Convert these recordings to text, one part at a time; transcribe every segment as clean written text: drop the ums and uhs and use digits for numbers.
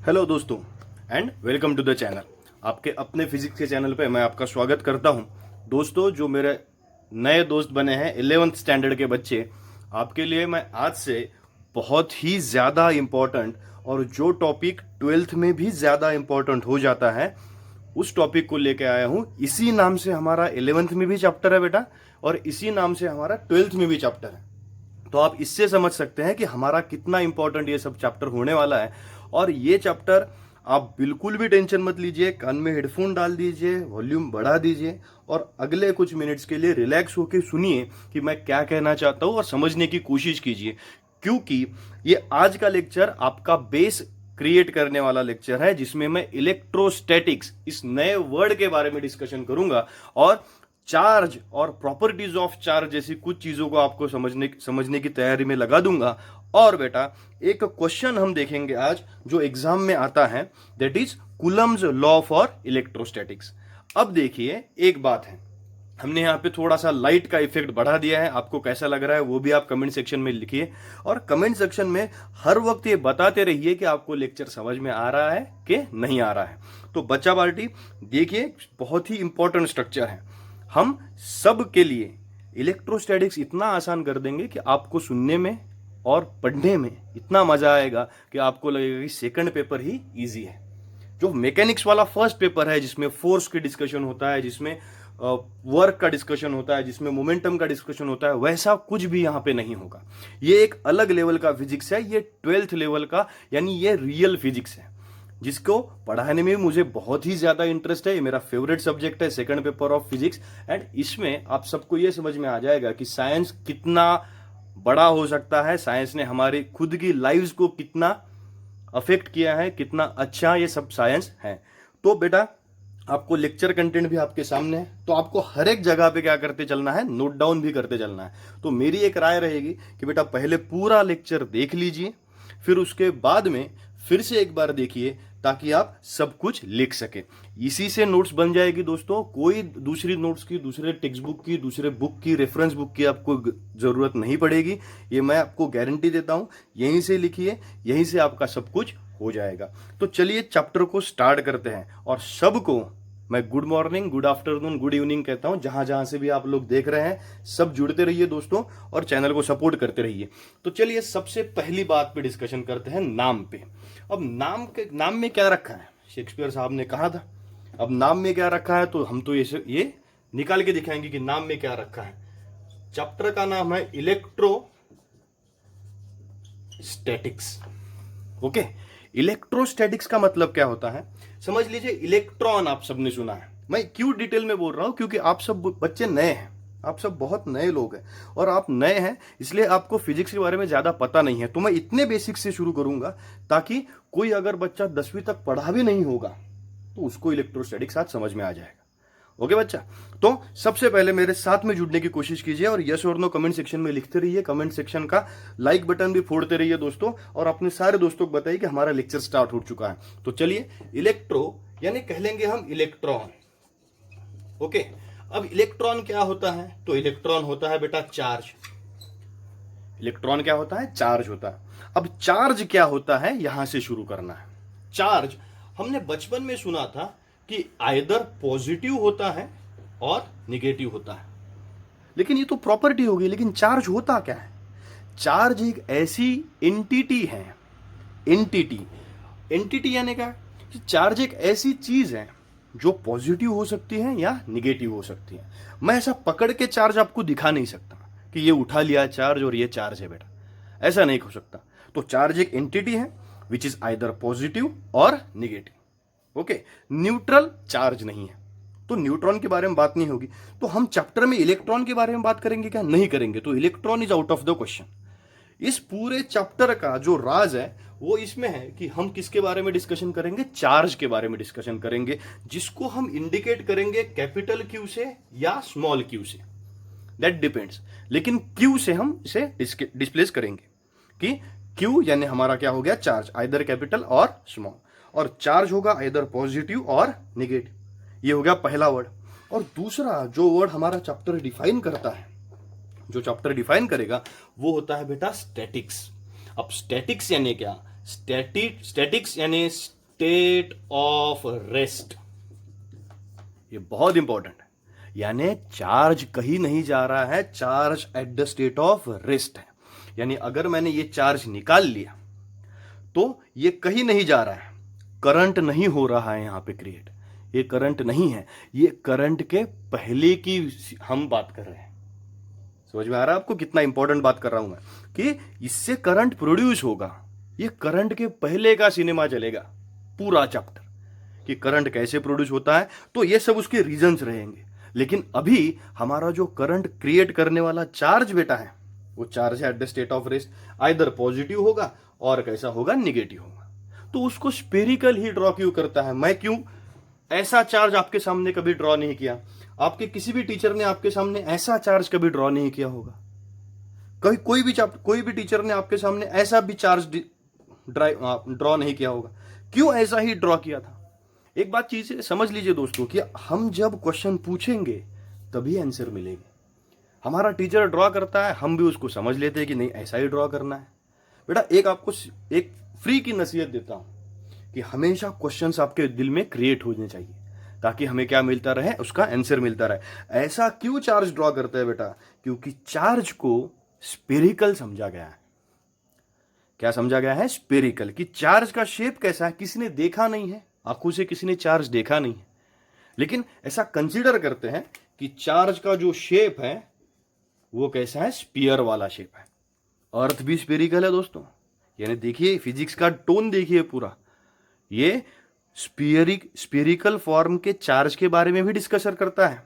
Hello दोस्तों and welcome to the channel. आपके अपने फिजिक्स के चैनल पे मैं आपका स्वागत करता हूं। दोस्तों, जो मेरे नए दोस्त बने हैं 11th स्टैंडर्ड के बच्चे, आपके लिए मैं आज से बहुत ही ज़्यादा इम्पोर्टेंट और जो टॉपिक 12th में भी ज़्यादा इम्पोर्टेंट हो जाता है उस टॉपिक को लेके आया हूं। इसी नाम से हमारा 11th में भी चैप्टर है बेटा, और इसी नाम से हमारा 12th में भी चैप्टर है। तो आप इससे समझ सकते हैं कि हमारा कितना इंपॉर्टेंट ये सब चैप्टर होने वाला है। और ये चैप्टर आप बिल्कुल भी टेंशन मत लीजिए, कान में हेडफोन डाल दीजिए, वॉल्यूम बढ़ा दीजिए और अगले कुछ मिनट्स के लिए रिलैक्स होकर सुनिए कि मैं क्या कहना चाहता हूं और समझने की कोशिश कीजिए, क्योंकि ये आज का लेक्चर आपका बेस क्रिएट करने वाला लेक्चर है, जिसमें मैं इलेक्ट्रोस्टैटिक्स इस नए वर्ड के बारे में डिस्कशन करूंगा और चार्ज और प्रॉपर्टीज ऑफ चार्ज जैसी कुछ चीजों को आपको समझने की तैयारी में लगा दूंगा। और बेटा, एक क्वेश्चन हम देखेंगे आज जो एग्जाम में आता है, that is Coulomb's law for electrostatics. अब देखिए, एक बात है, हमने यहाँ पे थोड़ा सा लाइट का इफेक्ट बढ़ा दिया है। आपको कैसा लग रहा है वो भी आप कमेंट सेक्शन में लिखिए, और कमेंट सेक्शन में हर वक्त ये बताते रहिए कि आपको लेक्चर समझ में आ रहा है कि नहीं आ रहा है। तो बच्चा पार्टी देखिए, बहुत ही इंपॉर्टेंट स्ट्रक्चर है। हम सब के लिए इलेक्ट्रोस्टैटिक्स इतना आसान कर देंगे कि आपको सुनने में और पढ़ने में इतना मजा आएगा कि आपको लगेगा कि सेकंड पेपर ही इजी है। जो मैकेनिक्स वाला फर्स्ट पेपर है, जिसमें फोर्स की डिस्कशन होता है, जिसमें वर्क का डिस्कशन होता है, जिसमें मोमेंटम का डिस्कशन होता है, वैसा कुछ भी यहाँ पे नहीं होगा। ये एक अलग लेवल का फिजिक्स है, ये 12th लेवल का, यानी ये रियल फिजिक्स है, जिसको पढ़ाने में मुझे बहुत ही ज्यादा इंटरेस्ट है। ये मेरा फेवरेट सब्जेक्ट है, second paper of physics. And इसमें आप सबको ये समझ में आ जाएगा कि साइंस कितना बड़ा हो सकता है, साइंस ने हमारी खुद की लाइव्स को कितना अफेक्ट किया है, कितना अच्छा ये सब साइंस है। तो बेटा, आपको लेक्चर कंटेंट भी आपके सामने है, तो आपको हर एक जगह पे क्या करते चलना है, नोट डाउन भी करते चलना है। तो मेरी एक राय रहेगी कि बेटा पहले पूरा लेक्चर देख लीजिए, फिर उसके बाद में फिर से एक बार देखिए, ताकि आप सब कुछ लिख सके। इसी से नोट्स बन जाएगी दोस्तों। कोई दूसरी नोट्स की, दूसरे टेक्स्ट बुक की, दूसरे बुक की, रेफरेंस बुक की आपको जरूरत नहीं पड़ेगी। ये मैं आपको गारंटी देता हूं। यहीं से लिखिए, यहीं से आपका सब कुछ हो जाएगा। तो चलिए चैप्टर को स्टार्ट करते हैं। और सबको मैं good morning, good afternoon, good evening कहता हूं। जहां जहां से भी आप लोग देख रहे हैं, सब जुड़ते रहिए दोस्तों और चैनल को सपोर्ट करते रहिए। तो चलिए सबसे पहली बात पे डिस्कशन करते हैं, नाम पे। अब नाम में क्या रखा है, शेक्सपियर साहब ने कहा था। अब नाम में क्या रखा है, तो हम तो ये निकाल के दिखाएंगे कि नाम में क्या रखा है। चैप्टर का नाम है इलेक्ट्रोस्टैटिक्स। ओके, इलेक्ट्रोस्टैटिक्स का मतलब क्या होता है, समझ लीजिए। इलेक्ट्रॉन आप सबने सुना है। मैं क्यों डिटेल में बोल रहा हूं, क्योंकि आप सब बच्चे नए हैं, आप सब बहुत नए लोग हैं, और आप नए हैं इसलिए आपको फिजिक्स के बारे में ज्यादा पता नहीं है। तो मैं इतने बेसिक से शुरू करूंगा ताकि कोई अगर बच्चा 10वीं तक पढ़ा भी नहीं होगा तो उसको इलेक्ट्रोस्टैटिक्स आज समझ में आ जाएगा। ओके बच्चा, तो सबसे पहले मेरे साथ में जुड़ने की कोशिश कीजिए और यस और नो कमेंट सेक्शन में लिखते रहिए। कमेंट सेक्शन का लाइक बटन भी फोड़ते रहिए दोस्तों, और अपने सारे दोस्तों को बताइए कि हमारा लेक्चर स्टार्ट हो चुका है। तो चलिए, इलेक्ट्रो यानी कह लेंगे हम इलेक्ट्रॉन। ओके, अब इलेक्ट्रॉन क्या होता है, तो इलेक्ट्रॉन होता है बेटा चार्ज। इलेक्ट्रॉन क्या होता है, चार्ज होता है। अब चार्ज क्या होता है, यहां से शुरू करना है। चार्ज हमने बचपन में सुना था कि आइदर पॉजिटिव होता है और निगेटिव होता है, लेकिन ये तो प्रॉपर्टी होगी। लेकिन चार्ज होता क्या है, चार्ज एक ऐसी एंटिटी है, एंटिटी यानी क्या, चार्ज एक ऐसी चीज है जो पॉजिटिव हो सकती है या निगेटिव हो सकती है। मैं ऐसा पकड़ के चार्ज आपको दिखा नहीं सकता कि ये उठा लिया चार्ज और ये चार्ज है बेटा, ऐसा नहीं हो सकता। तो चार्ज एक एंटिटी है विच इज आइदर पॉजिटिव और निगेटिव। ओके, न्यूट्रल चार्ज नहीं है, तो न्यूट्रॉन के बारे में बात नहीं होगी। तो हम चैप्टर में इलेक्ट्रॉन के बारे में बात करेंगे क्या, नहीं करेंगे। तो electron is out of the question. इस पूरे चैप्टर का जो राज है वो इसमें है कि हम किसके बारे में डिस्कशन करेंगे, चार्ज के बारे में डिस्कशन करेंगे, जिसको हम इंडिकेट करेंगे कैपिटल क्यू से या स्मॉल क्यू से, दैट डिपेंड्स। लेकिन क्यू से हम इसे डिस्प्लेस करेंगे कि क्यू यानी हमारा क्या हो गया, चार्ज, आइदर कैपिटल और स्मॉल, और चार्ज होगा आइदर पॉजिटिव और नेगेटिव। ये हो गया पहला वर्ड। और दूसरा जो वर्ड हमारा चैप्टर डिफाइन करता है, जो चैप्टर डिफाइन करेगा वो होता है बेटा स्टैटिक्स। अब स्टैटिक्स यानी क्या, स्टैटिक्स यानी स्टेट ऑफ रेस्ट। ये बहुत इंपॉर्टेंट है, यानी चार्ज कहीं नहीं जा रहा है, charge at the state of rest है। यानी अगर मैंने ये चार्ज निकाल लिया तो ये कहीं नहीं जा रहा है, करंट नहीं हो रहा है यहां पे क्रिएट, ये करंट नहीं है, ये करंट के पहले की हम बात कर रहे हैं। समझ में आ रहा है आपको कितना इंपॉर्टेंट बात कर रहा हूं मैं, कि इससे करंट प्रोड्यूस होगा। ये करंट के पहले का सिनेमा चलेगा पूरा चैप्टर, कि करंट कैसे प्रोड्यूस होता है, तो ये सब उसके रीजंस रहेंगे। लेकिन अभी हमारा जो करंट क्रिएट करने वाला चार्ज बेटा है, वो चार्ज है eight the state of rest, either positive होगा और कैसा होगा, निगेटिव होगा। तो उसको स्पेरिकल ही ड्रॉ क्यों करता है? मैं क्यों ऐसा चार्ज आपके सामने कभी ड्रॉ नहीं किया? आपके किसी भी टीचर ने आपके सामने ऐसा चार्ज कभी ड्रॉ नहीं किया होगा। कभी कोई भी टीचर ने आपके सामने ऐसा भी चार्ज ड्रॉ नहीं किया होगा। क्यों ऐसा ही ड्रॉ किया था? एक बात चीज समझ लीजिए दोस्तों, कि हम जब क्वेश्चन पूछेंगे तभी आंसर मिलेगी। हमारा टीचर ड्रॉ करता है, हम भी उसको समझ लेते हैं कि नहीं ऐसा ही ड्रॉ करना है। बेटा एक आपको एक फ्री की नसीहत देता हूं, कि हमेशा क्वेश्चंस आपके दिल में क्रिएट होने चाहिए, ताकि हमें क्या मिलता रहे, उसका आंसर मिलता रहे। ऐसा क्यों चार्ज ड्रॉ करते हैं बेटा? क्योंकि चार्ज को स्पेरिकल समझा गया है। क्या समझा गया है? स्पेरिकल। कि चार्ज का शेप कैसा है, किसी ने देखा नहीं है, आंखों से किसी ने चार्ज देखा नहीं है, लेकिन ऐसा कंसीडर करते हैं कि चार्ज का जो शेप है वो कैसा है, स्पीयर वाला शेप है। अर्थ भी स्पेरिकल है दोस्तों, यानी देखिए फिजिक्स का टोन देखिए पूरा, ये स्पेरिकल फॉर्म के चार्ज के बारे में भी डिस्कशन करता है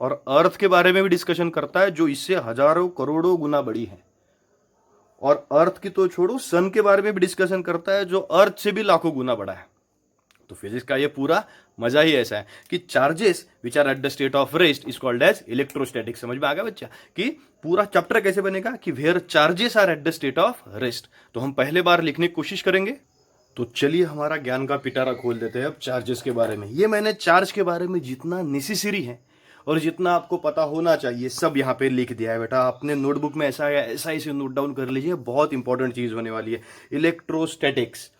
और अर्थ के बारे में भी डिस्कशन करता है, जो इससे हजारों करोड़ों गुना बड़ी है। और अर्थ की तो छोड़ो, सन के बारे में भी डिस्कशन करता है, जो अर्थ से भी लाखों गुना बड़ा है। तो फिजिक्स का ये पूरा मजा ही ऐसा है कि charges which are at the state of rest is called as electrostatic. समझ में आ गया बच्चा? कि पूरा चैप्टर कैसे बनेगा, कि where charges are at the state of rest. तो हम पहले बार लिखने की कोशिश करेंगे। तो चलिए हमारा ज्ञान का पिटारा खोल देते हैं अब चार्जेस के बारे में। ये मैंने चार्ज के बारे में जितना नेसेसरी है और जितना आपको पता होना चाहिए सब यहाँ पे लिख दिया है बेटा। अपने नोटबुक में ऐसा इसे नोट डाउन कर लीजिए, बहुत इंपॉर्टेंट चीज होने वाली है। इलेक्ट्रोस्टैटिक्स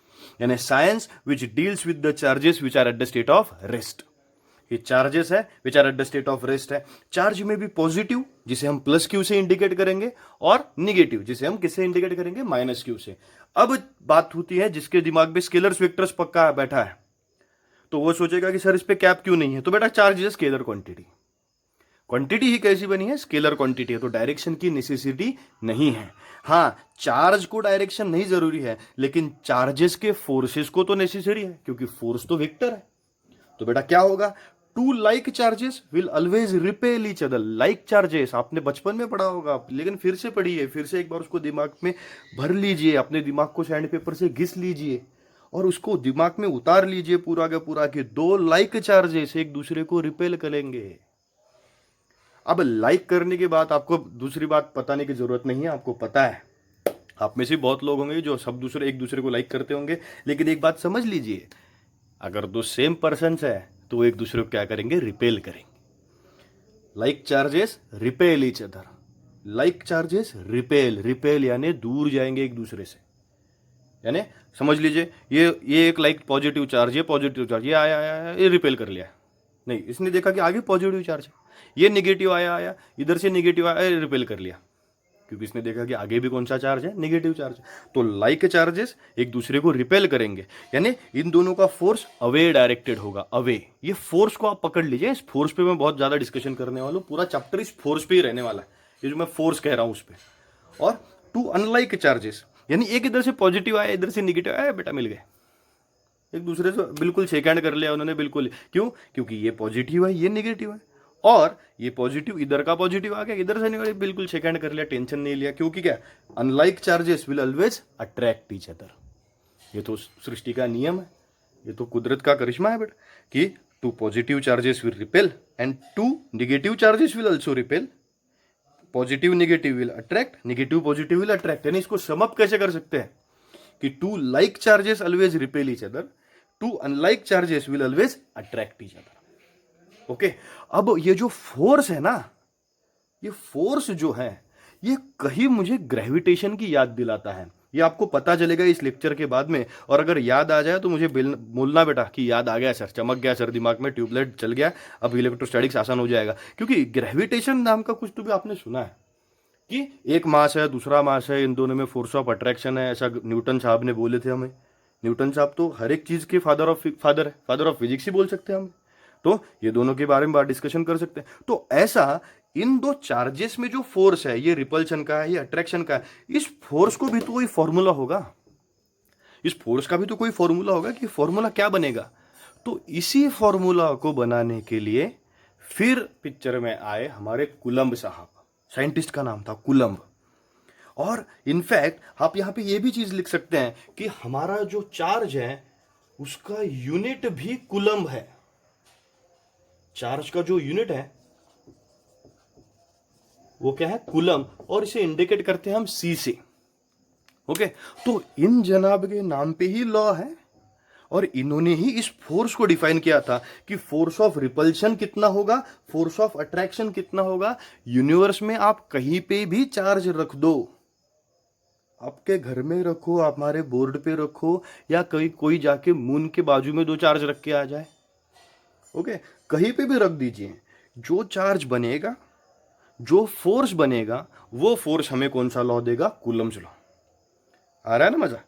यानी science which deals with the charges which are at the state of rest. ये चार्जेस है which are at the state of rest है। चार्ज में भी पॉजिटिव, जिसे हम प्लस क्यू से इंडिकेट करेंगे, और निगेटिव, जिसे हम किससे इंडिकेट करेंगे, माइनस क्यू से। अब बात होती है जिसके दिमाग में स्केलर्स वेक्टर्स पक्का बैठा है, तो वो सोचेगा कि सर इस पे कैप क्यों नहीं है? तो बेटा charge is scalar quantity. Quantity ही कैसी बनी है? स्केलर क्वांटिटी है, तो डायरेक्शन की नेसेसिटी नहीं है। हाँ, चार्ज को डायरेक्शन नहीं जरूरी है, लेकिन चार्जेस के फोर्सेस को तो नेसेसरी है, क्योंकि फोर्स तो वेक्टर है। तो बेटा क्या होगा? Two like charges will always repel each other. Like charges आपने बचपन में पढ़ा होगा, लेकिन फिर से पढ़िए, फिर से एक बार उसको दिमाग में भर लीजिए, अपने दिमाग को सैंड पेपर से घिस लीजिए और उसको दिमाग में उतार लीजिए पूरा का पूरा, कि दो लाइक चार्जेस एक दूसरे को रिपेल करेंगे। अब लाइक करने के बाद आपको दूसरी बात बताने की जरूरत नहीं है, आपको पता है। आप में से बहुत लोग होंगे जो सब एक दूसरे को लाइक करते होंगे, लेकिन एक बात समझ लीजिए, अगर दो सेम पर्सन है तो एक दूसरे को क्या करेंगे? रिपेल करेंगे। Like charges repel each other. Like charges repel यानी दूर जाएंगे एक दूसरे से। यानी समझ लीजिए ये एक लाइक पॉजिटिव चार्ज, ये पॉजिटिव चार्ज, ये आया ये रिपेल कर लिया। नहीं, इसने देखा कि आगे पॉजिटिव चार्ज है, ये निगेटिव आया इधर से निगेटिव आया, रिपेल कर लिया, क्योंकि इसने देखा कि आगे भी कौन सा चार्ज है? Negative charge. तो लाइक चार्जेस एक दूसरे को रिपेल करेंगे, यानी इन दोनों का फोर्स अवे डायरेक्टेड होगा। अवे, ये फोर्स को आप पकड़ लीजिए। इस फोर्स पे मैं बहुत ज्यादा डिस्कशन करने वाला हूं, पूरा चैप्टर इस फोर्स पे ही रहने वाला है, ये जो मैं फोर्स कह रहा हूं उस पर। और टू अनलाइक चार्जेस, यानी एक इधर से पॉजिटिव आया, इधर से निगेटिव आया, बेटा मिल गए, एक दूसरे से बिल्कुल शेक हैंड कर लिया उन्होंने, बिल्कुल। क्यों? क्योंकि ये पॉजिटिव है, ये निगेटिव है, और ये पॉजिटिव, इधर का पॉजिटिव आ गया, इधर से निगेटिव, बिल्कुल शेक हैंड कर लिया, टेंशन नहीं लिया। क्योंकि क्या? Unlike charges will always attract each other. ये तो सृष्टि का नियम है, ये तो कुदरत का करिश्मा है बेटा, कि two positive charges will repel and two negative charges will also repel. Positive negative will attract, negative positive will attract. यानी इसको सम अप कैसे कर सकते हैं कि two like charges always repel each other, two unlike charges will always attract each other. Okay, अब ये जो फोर्स है ना, ये फोर्स जो है, ये कहीं मुझे ग्रेविटेशन की याद दिलाता है। ये आपको पता चलेगा इस लेक्चर के बाद में। और अगर याद आ जाए तो मुझे बोलना बेटा कि याद आ गया सर, चमक गया सर दिमाग में, ट्यूबलाइट चल गया, अब इलेक्ट्रोस्टैटिक्स आसान हो जाएगा। क्योंकि ग्रेविटेशन नाम का कुछ तो भी आपने सुना है कि एक मास है दूसरा मास है, इन दोनों में फोर्स ऑफ अट्रैक्शन है, ऐसा न्यूटन साहब ने बोले थे हमें। न्यूटन साहब तो हर एक चीज के फादर ऑफ फिजिक्स ही बोल सकते हैं हमें। तो ये दोनों के बारे में बात डिस्कशन कर सकते हैं। तो ऐसा इन दो चार्जेस में जो फोर्स है, ये रिपल्शन का है, ये अट्रैक्शन का है, इस फोर्स को भी तो कोई फॉर्मूला होगा, इस फोर्स का भी तो कोई फॉर्मूला होगा कि फॉर्मूला क्या बनेगा। तो इसी फॉर्मूला को बनाने के लिए फिर पिक्चर में आए हमारे कूलम्ब साहब, साइंटिस्ट का नाम था कूलम्ब। और इनफैक्ट आप यहां पे ये भी चीज लिख सकते हैं कि हमारा जो चार्ज है उसका यूनिट भी कूलम्ब है। चार्ज का जो यूनिट है वो क्या है, कूलम्ब, और इसे इंडिकेट करते हैं हम सी से। ओके, तो इन जनाब के नाम पे ही लॉ है, और इन्होंने ही इस फोर्स को डिफाइन किया था कि फोर्स ऑफ रिपल्शन कितना होगा, फोर्स ऑफ अट्रैक्शन कितना होगा। यूनिवर्स में आप कहीं पे भी चार्ज रख दो, आपके घर में रखो, आप हमारे बोर्ड पे रखो, या कोई जाके मून के बाजू में 2 चार्ज रख के आ जाए, ओके, कहीं पे भी रख दीजिए, जो चार्ज बनेगा, जो फोर्स बनेगा, वो फोर्स हमें कौन सा लॉ देगा, कूलम्ब्स लॉ। आ रहा है ना मजा।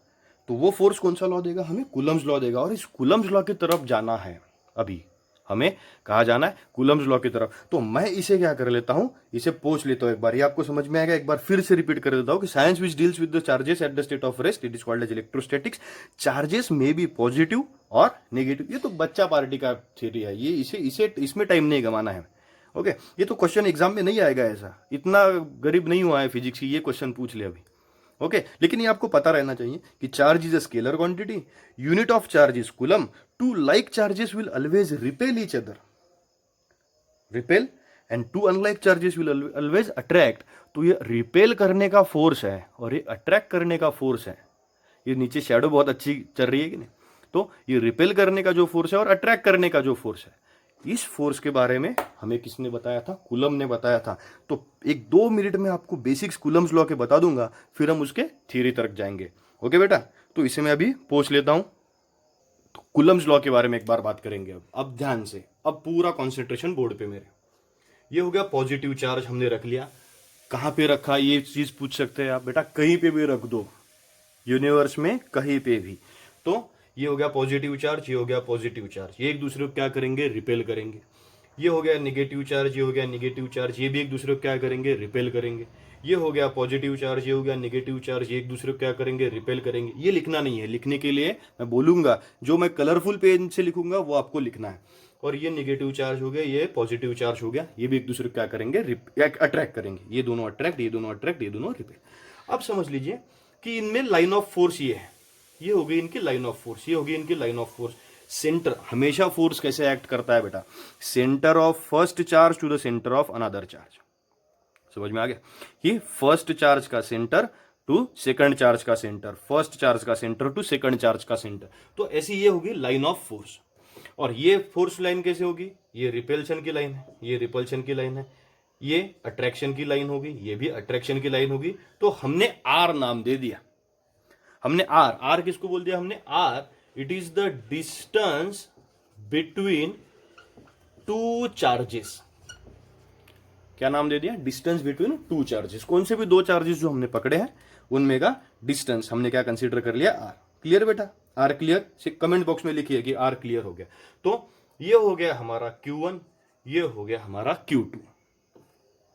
तो वो फोर्स कौन सा लॉ देगा, हमें कूलम्ब्स लॉ देगा। और इस कूलम्ब्स लॉ की तरफ जाना है, अभी हमें कहा जाना है कूलम्ब्स लॉ की तरफ। तो मैं इसे क्या कर लेता हूं, इसे पूछ लेता हूं, एक बार ये आपको समझ में आएगा। एक बार फिर से रिपीट कर देता हूं कि science which deals with the charges at the state of rest, it is called as electrostatics. Charges में बी पॉजिटिव और नेगेटिव। ये तो बच्चा पार्टी का थ्योरी है, ये इसे इसमें टाइम नहीं गंवाना है। ओके, ये तो क्वेश्चन एग्जाम में नहीं आएगा, ऐसा इतना गरीब नहीं हुआ है फिजिक्स की ये क्वेश्चन पूछ ले अभी। ओके, लेकिन ये आपको पता रहना चाहिए कि charge is a scalar quantity, unit of charge is coulomb, two like charges will always repel each other, repel, and two unlike charges will always attract. तो ये रिपेल करने का फोर्स है और ये अट्रैक्ट करने का फोर्स है। ये नीचे शैडो बहुत अच्छी चल रही है कि नहीं। तो ये रिपेल करने का जो फोर्स है और अट्रैक्ट करने का जो फोर्स है, इस फोर्स के बारे में हमें किसने बताया था, कूलम ने बताया था। तो 1-2 मिनट में आपको बेसिक्स कूलम्स लॉ के बता दूंगा, फिर हम उसके थ्योरी तक जाएंगे। ओके बेटा, तो इसे मैं अभी पूछ लेता हूं। तो कूलम्स लॉ के बारे में एक बार बात करेंगे। अब ध्यान से, अब पूरा कॉन्सेंट्रेशन बोर्ड पे मेरे। ये हो गया पॉजिटिव चार्ज, हमने रख लिया। कहां पे रखा ये चीज पूछ सकते हैं आप बेटा, कहीं पे भी रख दो यूनिवर्स में, कहीं पे भी। तो ये हो गया पॉजिटिव चार्ज, ये हो गया पॉजिटिव चार्ज, ये एक दूसरे को क्या करेंगे, रिपेल करेंगे। ये हो गया नेगेटिव चार्ज, ये हो गया नेगेटिव चार्ज, ये भी एक दूसरे को क्या करेंगे, रिपेल करेंगे। ये हो गया पॉजिटिव चार्ज, ये हो गया नेगेटिव चार्ज, ये एक दूसरे को क्या करेंगे, रिपेल करेंगे। ये लिखना नहीं है, लिखने के लिए मैं बोलूंगा, जो मैं कलरफुल पेन से लिखूंगा वो आपको लिखना है। और ये नेगेटिव चार्ज हो गया, ये पॉजिटिव चार्ज हो गया, ये भी एक दूसरे को क्या करेंगे, अट्रैक्ट करेंगे। ये दोनों अट्रैक्ट, ये दोनों अट्रैक्ट, ये दोनों रिपेल। अब समझ लीजिए कि इनमें लाइन ऑफ फोर्स ये है, ये होगी इनकी लाइन ऑफ फोर्स, ये होगी इनकी लाइन ऑफ फोर्स। सेंटर, हमेशा फोर्स कैसे एक्ट करता है बेटा, centre of first charge to the centre of another charge. समझ में आ गया, ये फर्स्ट चार्ज का सेंटर टू सेकंड चार्ज का सेंटर, फर्स्ट चार्ज का सेंटर टू सेकंड चार्ज का सेंटर। तो ऐसी ये होगी लाइन ऑफ फोर्स। और ये फोर्स लाइन कैसे होगी, ये रिपल्शन की लाइन है, ये रिपल्शन की लाइन है, ये अट्रैक्शन की लाइन होगी, ये भी अट्रैक्शन की लाइन होगी। तो हमने आर नाम दे दिया, हमने आर किसको बोल दिया हमने, R, it is the distance between 2 charges. क्या नाम दे दिया, डिस्टेंस बिटवीन 2 चार्जेस। कौन से भी 2 चार्जेस जो हमने पकड़े हैं उनमें का डिस्टेंस हमने क्या कंसीडर कर लिया, आर। क्लियर बेटा, आर क्लियर, कमेंट बॉक्स में लिखिए कि आर क्लियर हो गया। तो ये हो गया हमारा Q1, ये हो गया हमारा Q2।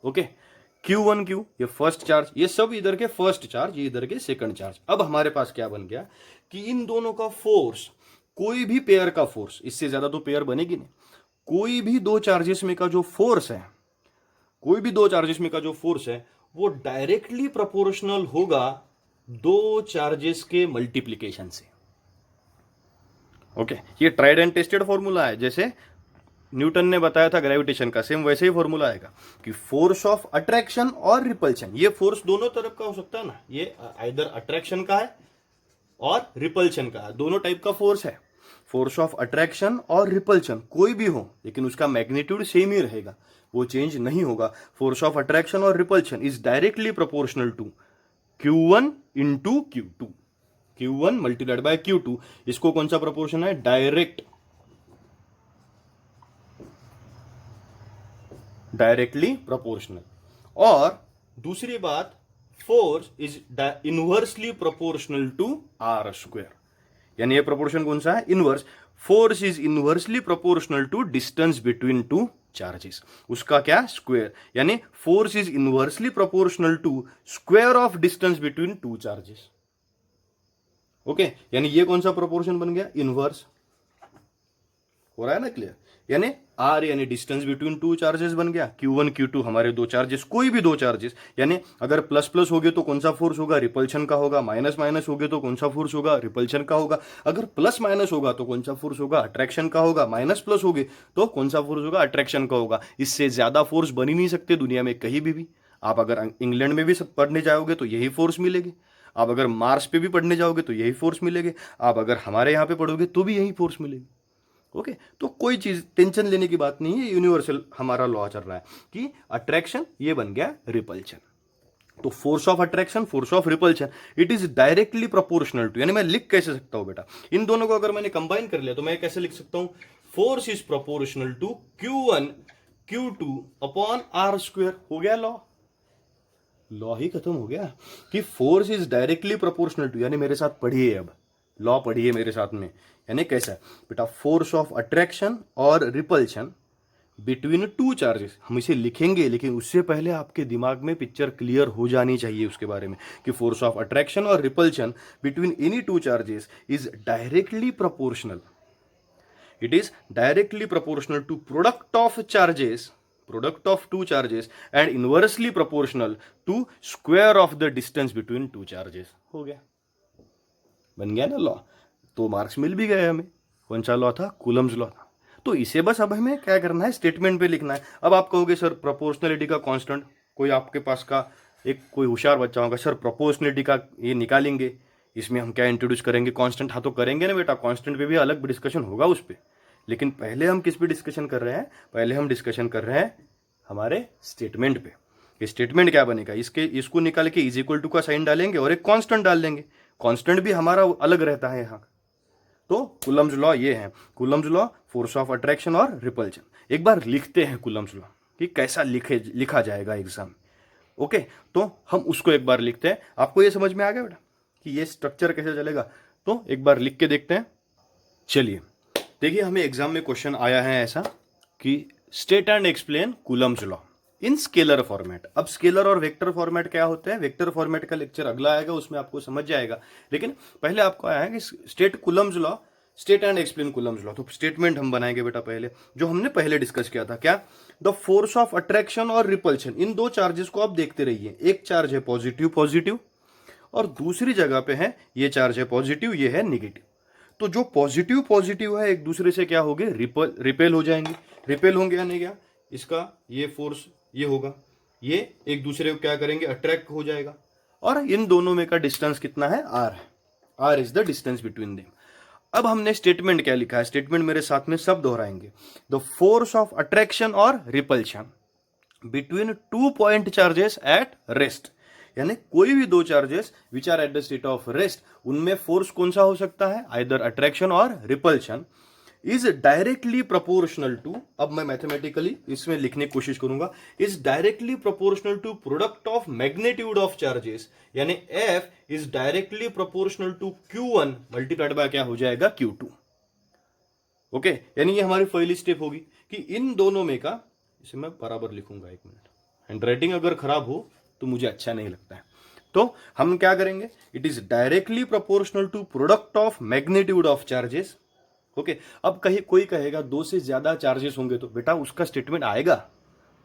ओके, Q1 Q, ये फर्स्ट चार्ज, ये सब इधर के फर्स्ट चार्ज, ये इधर के सेकंड चार्ज। अब हमारे पास क्या बन गया कि इन दोनों का फोर्स, कोई भी पेयर का फोर्स, इससे ज्यादा तो पेयर बनेगी नहीं, कोई भी 2 चार्जेस में का जो फोर्स है, कोई भी 2 चार्जेस में का जो फोर्स है, वो डायरेक्टली प्रोपोर्शनल होगा 2 चार्जेस के मल्टीप्लीकेशन से। ओके, ये ट्राइड एंड टेस्टेड फॉर्मूला है, जैसे न्यूटन ने बताया था ग्रेविटेशन का, सेम वैसे ही फॉर्मूला आएगा कि फोर्स ऑफ अट्रैक्शन और रिपल्शन, ये फोर्स दोनों तरफ का हो सकता है ना, ये आइदर अट्रैक्शन का है और रिपल्शन का है, दोनों टाइप का फोर्स है। फोर्स ऑफ अट्रैक्शन और रिपल्शन कोई भी हो, लेकिन उसका मैग्नीट्यूड सेम ही रहेगा, वो चेंज नहीं होगा। फोर्स ऑफ अट्रैक्शन और repulsion is directly proportional to Q1 into Q2, Q1 multiplied by Q2। इसको कौन सा प्रोपोर्शन है? Directly proportional. और दूसरी बात, force is inversely proportional to R square, यानी ये प्रोपोर्शन कौन सा है? Inverse. Force is inversely proportional to distance between two charges, उसका क्या? स्क्वायर, यानी force is inversely proportional to square of distance between two charges. Okay, यानी ये कौन सा प्रोपोर्शन बन गया? इनवर्स। हो रहा है ना क्लियर? यानी आर यानी डिस्टेंस बिटवीन टू चार्जेस बन गया, Q1 Q2 हमारे दो चार्जेस, कोई भी दो चार्जेस, यानी अगर प्लस प्लस हो गए तो कौन सा फोर्स होगा? रिपल्शन का होगा। माइनस माइनस हो गए तो कौन सा फोर्स होगा? रिपल्शन का होगा। अगर प्लस माइनस होगा तो कौन सा फोर्स होगा? अट्रैक्शन का होगा। माइनस प्लस हो गए तो कौन सा फोर्स होगा? अट्रैक्शन का होगा। इससे ज्यादा फोर्स बन ही नहीं सकते दुनिया में कहीं भी। आप अगर इंग्लैंड में भी सब पढ़ने जाओगे तो यही फोर्स मिलेगी, आप अगर मार्स पे भी पढ़ने जाओगे तो यही फोर्स मिलेगी, आप अगर हमारे यहाँ पे पढ़ोगे तो भी यही फोर्स मिलेगी। ओके, तो कोई चीज टेंशन लेने की बात नहीं है, यूनिवर्सल हमारा लॉ चल रहा है कि अट्रैक्शन ये बन गया रिपल्शन। तो force of attraction, force of repulsion, it is directly proportional to, यानी मैं लिख कैसे सकता हूं बेटा? इन दोनों को अगर मैंने कंबाइन कर लिया तो मैं कैसे लिख सकता हूं? Force is proportional to Q1 Q2 upon R square. हो गया लॉ, लॉ ही खत्म हो गया कि force is directly proportional to, यानी मेरे साथ पढ़िए, अब लॉ पढ़िए मेरे साथ में। यानी कैसा बेटा? फोर्स ऑफ अट्रैक्शन और रिपल्शन बिटवीन टू चार्जेस, हम इसे लिखेंगे लेकिन उससे पहले आपके दिमाग में पिक्चर क्लियर हो जानी चाहिए उसके बारे में कि फोर्स ऑफ अट्रैक्शन और repulsion between any two charges is directly proportional, it is directly proportional to product of charges, product of two charges and inversely proportional to square of the distance between two charges। हो गया, बन गया ना law. तो marks मिल भी गए हमें। कौन सा लॉ था? कूलम्स लॉ था। तो इसे बस अब हमें क्या करना है? स्टेटमेंट पे लिखना है। अब आप कहोगे सर प्रोपोर्शनलिटी का कांस्टेंट, कोई आपके पास का एक कोई होशियार बच्चा होगा, सर प्रोपोर्शनलिटी का ये निकालेंगे, इसमें हम क्या इंट्रोड्यूस करेंगे? कांस्टेंट। हाँ तो करेंगे ना बेटा, कांस्टेंट पे भी अलग डिस्कशन होगा उस पर। लेकिन पहले हम किस पे डिस्कशन कर रहे हैं? पहले हम डिस्कशन कर रहे हैं हमारे स्टेटमेंट पे। स्टेटमेंट क्या बनेगा? इसको निकाल के इज इक्वल टू का साइन डालेंगे और एक कांस्टेंट डाल देंगे। कांस्टेंट भी हमारा अलग रहता है यहाँ। तो कूलम्स लॉ ये है, Coulomb's law, force of attraction और रिपल्शन। एक बार लिखते हैं कूलम्स लॉ कि कैसा लिखा जाएगा एग्जाम। ओके, तो हम उसको एक बार लिखते हैं। आपको ये समझ में आ गया बेटा कि ये स्ट्रक्चर कैसे चलेगा? तो एक बार लिख के देखते हैं। चलिए देखिए, हमें एग्जाम में क्वेश्चन आया है ऐसा कि state and explain Coulomb's law in scalar format. अब स्केलर और वेक्टर फॉर्मेट क्या होते हैं? वेक्टर फॉर्मेट का लेक्चर अगला आएगा, उसमें आपको समझ जाएगा। लेकिन पहले आपको आया है कि state Coulomb's law, state and explain Coulomb's law. तो स्टेटमेंट हम बनाएंगे बेटा पहले, जो हमने पहले डिस्कस किया था। क्या? द फोर्स ऑफ अट्रैक्शन और रिपल्शन, इन दो चार्जेस को आप देखते रहिए। एक चार्ज है पॉजिटिव पॉजिटिव और दूसरी जगह पे है ये चार्ज है पॉजिटिव, ये है निगेटिव। तो जो पॉजिटिव पॉजिटिव है एक दूसरे से क्या हो गए? रिपेल हो जाएंगे। रिपेल होंगे यानी क्या? इसका ये फोर्स ये होगा, ये एक दूसरे को क्या करेंगे? अट्रैक्ट हो जाएगा। और इन दोनों में का डिस्टेंस कितना है? आर है। R is the distance between them. अब हमने स्टेटमेंट क्या लिखा है? स्टेटमेंट मेरे साथ में सब दोहराएंगे। द फोर्स ऑफ अट्रैक्शन और repulsion between two point charges at rest, यानी कोई भी दो charges which are at the state of rest, उनमें फोर्स कौन सा हो सकता है? आइदर अट्रैक्शन और repulsion, is directly proportional to, अब मैं मैथमेटिकली इसमें लिखने की कोशिश करूंगा, is directly proportional to product of magnitude of charges, यानी F is directly proportional to Q1 multiplied by क्या हो जाएगा? Q2। ओके, यानी ये हमारी पहली स्टेप होगी कि इन दोनों में का, इसे मैं बराबर लिखूंगा, एक मिनट, हैंडराइटिंग अगर खराब हो तो मुझे अच्छा नहीं लगता है। तो हम क्या करेंगे? It is directly proportional to product of magnitude of charges. Okay, अब कहीं कोई कहेगा दो से ज्यादा चार्जेस होंगे तो बेटा उसका स्टेटमेंट आएगा,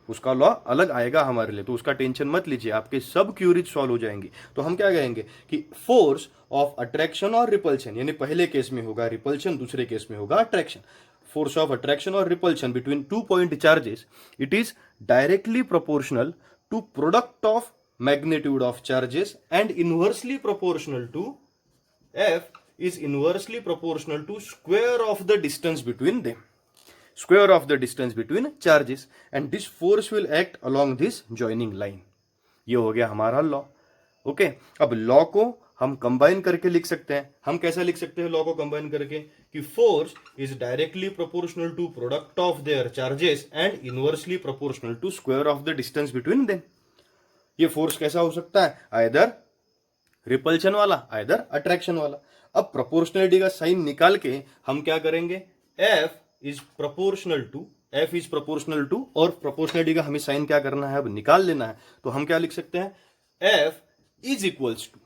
उसका लॉ अलग आएगा हमारे लिए, तो उसका टेंशन मत लीजिए, आपके सब क्यूरीज सॉल्व हो जाएंगी। तो हम क्या कहेंगे कि फोर्स ऑफ अट्रैक्शन और रिपल्शन, यानी पहले केस में होगा रिपल्शन, दूसरे केस में होगा अट्रैक्शन। फोर्स ऑफ अट्रैक्शन और repulsion between two point charges, it is directly proportional to product of magnitude of charges and inversely proportional to F is inversely proportional to square of the distance between them, square of the distance between charges, and this force will act along this joining line। ये हो गया हमारा law. Okay, अब law को हम combine करके लिख सकते हैं। हम कैसा लिख सकते हैं लॉ को कंबाइन करके कि force is directly proportional to product of their charges and inversely proportional to square of the distance between them. ये फोर्स कैसा हो सकता है, आइदर रिपल्शन वाला, आइदर अट्रैक्शन वाला। अब प्रोपोर्शनलिटी का साइन निकाल के हम क्या करेंगे, F इज प्रोपोर्शनल टू और प्रोपोर्शनलिटी का हमें साइन क्या करना है, अब निकाल लेना है। तो हम क्या लिख सकते हैं, F is equals to,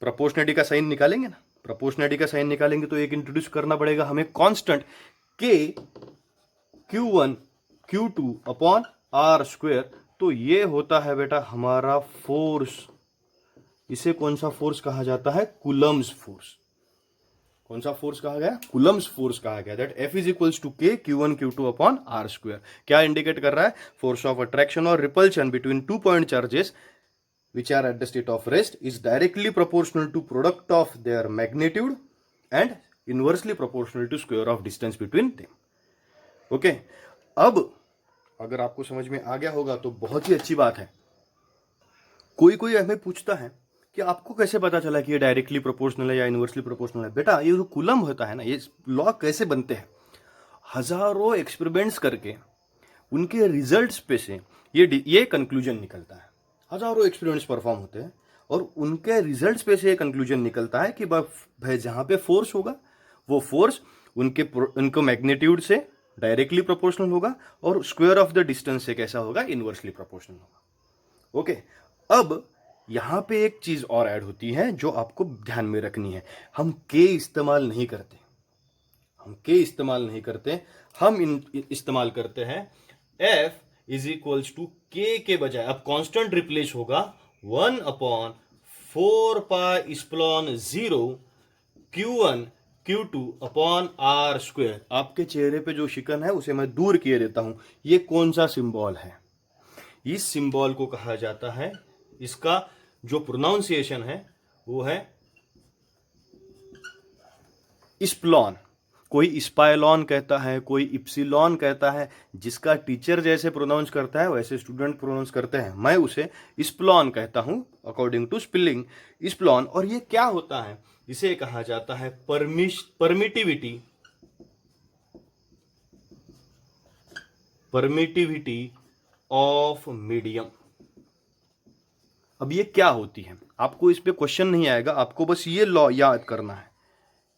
proportionality का साइन निकालेंगे ना, प्रोपोर्शनलिटी का साइन निकालेंगे तो एक इंट्रोड्यूस करना पड़ेगा हमें constant K Q1 Q2 upon R square. तो ये होता है बेटा हमारा फोर्स। इसे कौन सा फोर्स कहा जाता है, कूलम्स फोर्स। कौन सा फोर्स कहा गया, कूलम्स फोर्स कहा गया। That F is equals to K Q1 Q2 upon R square. क्या इंडिकेट कर रहा है, फोर्स ऑफ अट्रैक्शन और repulsion between 2 point charges which are at the state of rest is directly proportional to product of their magnitude and inversely proportional to square of distance between them. Okay, अब अगर आपको समझ में आ गया होगा तो बहुत ही अच्छी बात है। कोई कोई हमें पूछता है कि आपको कैसे पता चला कि ये डायरेक्टली प्रोपोर्शनल है या इनवर्सली प्रोपोर्शनल है। बेटा ये जो कूलम होता है ना, ये लॉ कैसे बनते हैं, हजारों एक्सपेरिमेंट्स करके उनके रिजल्ट्स पे से ये कंक्लूजन निकलता है। हजारों एक्सपेरिमेंट्स परफॉर्म होते हैं और उनके रिजल्ट्स पे से कंक्लूजन निकलता है कि भाई जहां पे फोर्स होगा वो फोर्स उनको मैग्नीट्यूड से डायरेक्टली प्रोपोर्शनल होगा और स्क्वायर ऑफ द डिस्टेंस से कैसा होगा, इनवर्सली प्रोपोर्शनल होगा। ओके, अब यहां पे एक चीज और ऐड होती है जो आपको ध्यान में रखनी है। हम के इस्तेमाल नहीं करते, हम इस्तेमाल करते हैं F इज इक्वल्स टू के के बजाय अब कांस्टेंट रिप्लेस होगा 1 upon 4 pi epsilon 0 Q1 Q2 upon R square. आपके चेहरे पे जो शिकन है उसे मैं दूर किए देता हूं। ये कौन सा सिंबल है, इस सिंबल को कहा जाता है, इसका जो प्रोनाउंसिएशन है वो है इप्सिलॉन। कोई इस्पाइलॉन कहता है, कोई इप्सिलॉन कहता है। जिसका टीचर जैसे प्रोनाउंस करता है वैसे स्टूडेंट प्रोनाउंस करते हैं। मैं उसे इस्प्लॉन कहता हूं अकॉर्डिंग टू स्पेलिंग, इस्प्लॉन। और ये क्या होता है, इसे कहा जाता है परमिटिविटी ऑफ मीडियम। अब ये क्या होती है, आपको इस पे क्वेश्चन नहीं आएगा, आपको बस ये लॉ याद करना है,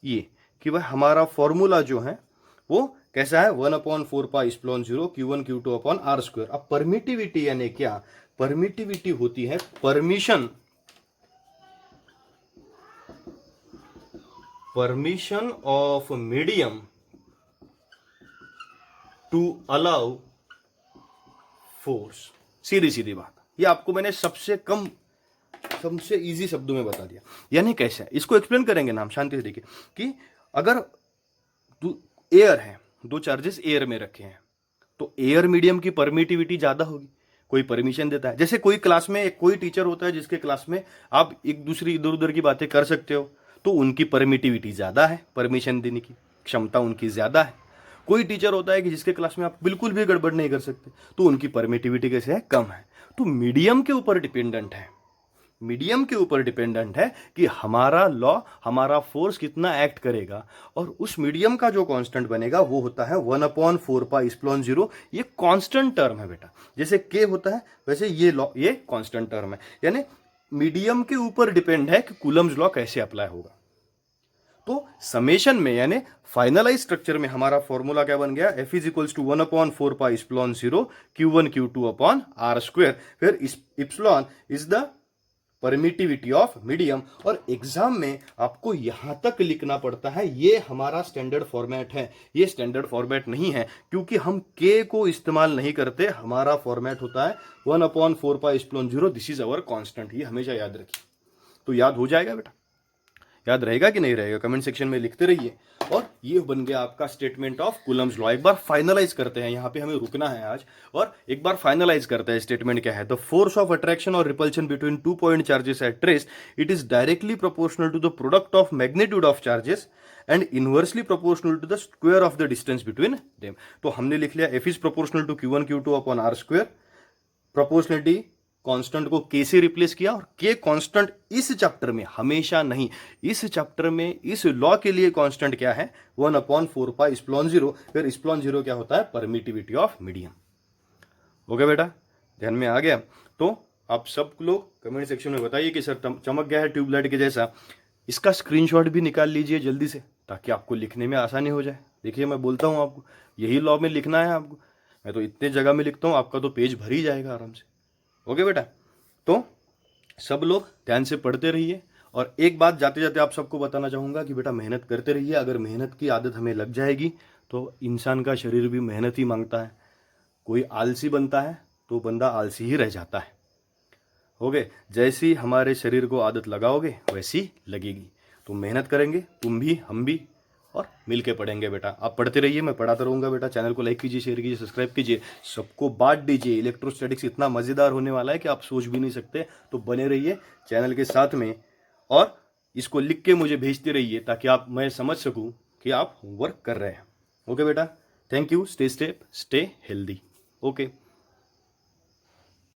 ये कि भाई हमारा फॉर्मूला जो है वो कैसा है, 1 upon 4 pi epsilon 0 Q1 Q2 upon R square. अब परमिटिविटी यानी क्या, परमिटिविटी होती है permission of medium to allow force. सीधी सीधी बात, ये आपको मैंने सबसे इजी शब्दों में बता दिया। यानी कैसे, इसको एक्सप्लेन करेंगे ना हम, शांति से देखिए कि अगर एयर है, दो चार्जेस एयर में रखे हैं तो एयर मीडियम की परमिटिविटी ज्यादा होगी। कोई परमिशन देता है, जैसे कोई क्लास में कोई टीचर होता है जिसके क्लास में आप एक दूसरी इधर उधर की बातें कर सकते हो तो उनकी परमिटिविटी ज्यादा है, परमिशन देने की क्षमता उनकी ज्यादा है। कोई टीचर होता है कि जिसके क्लास में आप बिल्कुल भी गड़बड़ नहीं कर सकते तो उनकी परमिटिविटी कैसे है, कम है। तो मीडियम के ऊपर डिपेंडेंट है, मीडियम के ऊपर डिपेंडेंट है कि हमारा लॉ, हमारा फोर्स कितना एक्ट करेगा। और उस मीडियम का जो कांस्टेंट बनेगा वो होता है 1 अपॉन 4 पाई इप्सिलॉन 0। ये कांस्टेंट टर्म है बेटा, जैसे के होता है वैसे ये लॉ, ये कांस्टेंट टर्म है। यानी मीडियम के ऊपर डिपेंड है कि कूलम्स लॉ कैसे अप्लाई होगा। तो समेशन में यानी फाइनलाइज स्ट्रक्चर में हमारा फॉर्मूला क्या बन गया, F is equals to 1 upon 4 pi epsilon 0 Q1 Q2 upon R square. फिर epsilon is the permittivity of medium. और एग्जाम में आपको यहां तक लिखना पड़ता है, ये हमारा स्टैंडर्ड फॉर्मेट है। ये स्टैंडर्ड फॉर्मेट नहीं है क्योंकि हम के को इस्तेमाल नहीं करते, हमारा फॉर्मेट होता है 1 upon 4 pi epsilon 0, this is our constant. ये हमेशा याद रखिए, तो याद हो जाएगा बेटा, याद रहेगा कि नहीं रहेगा कमेंट सेक्शन में लिखते रहिए। और ये बन गया आपका स्टेटमेंट ऑफ कूलम्स लॉ। एक बार फाइनलाइज करते हैं, यहाँ पे हमें रुकना है आज, और एक बार फाइनलाइज करते हैं स्टेटमेंट क्या है। द फोर्स ऑफ अट्रैक्शन और repulsion between 2 point charges at rest, it is directly proportional to the product of magnitude of charges and inversely proportional to the square of the distance between them. तो हमने लिख लिया F is proportional to Q1 Q2 upon R square. Proportionality constant को K से replace किया और के constant इस चैप्टर में हमेशा नहीं, इस चैप्टर में इस लॉ के लिए कांस्टेंट क्या है 1/4 पाई इप्सिलॉन 0। फिर इप्सिलॉन 0 क्या होता है, परमिटिविटी ऑफ मीडियम। ओके बेटा, ध्यान में आ गया। तो आप सब लोग कमेंट सेक्शन में बताइए कि सर चमक गया है ट्यूबलाइट के जैसा। इसका स्क्रीनशॉट भी निकाल लीजिए जल्दी से, ताकि आपको लिखने में आसानी हो जाए। देखिए मैं बोलता हूँ आपको यही लॉ में लिखना है आपको, मैं तो इतने जगह में लिखता हूँ, आपका तो पेज भर ही जाएगा आराम से। ओके बेटा, तो सब लोग ध्यान से पढ़ते रहिए। और एक बात जाते जाते आप सबको बताना चाहूँगा कि बेटा मेहनत करते रहिए। अगर मेहनत की आदत हमें लग जाएगी तो इंसान का शरीर भी मेहनत ही मांगता है। कोई आलसी बनता है तो बंदा आलसी ही रह जाता है। ओके, जैसी हमारे शरीर को आदत लगाओगे वैसी लगेगी। तो मेहनत करेंगे तुम भी, हम भी, और मिलके पढ़ेंगे बेटा। आप पढ़ते रहिए, मैं पढ़ाता रहूँगा बेटा। चैनल को लाइक कीजिए, शेयर कीजिए, सब्सक्राइब कीजिए, सबको बांट दीजिए। इलेक्ट्रोस्टैटिक्स इतना मज़ेदार होने वाला है कि आप सोच भी नहीं सकते। तो बने रहिए चैनल के साथ में, और इसको लिख के मुझे भेजते रहिए ताकि मैं समझ सकूँ कि आप होमवर्क कर रहे हैं। ओके बेटा, thank you, stay safe, stay healthy. Okay.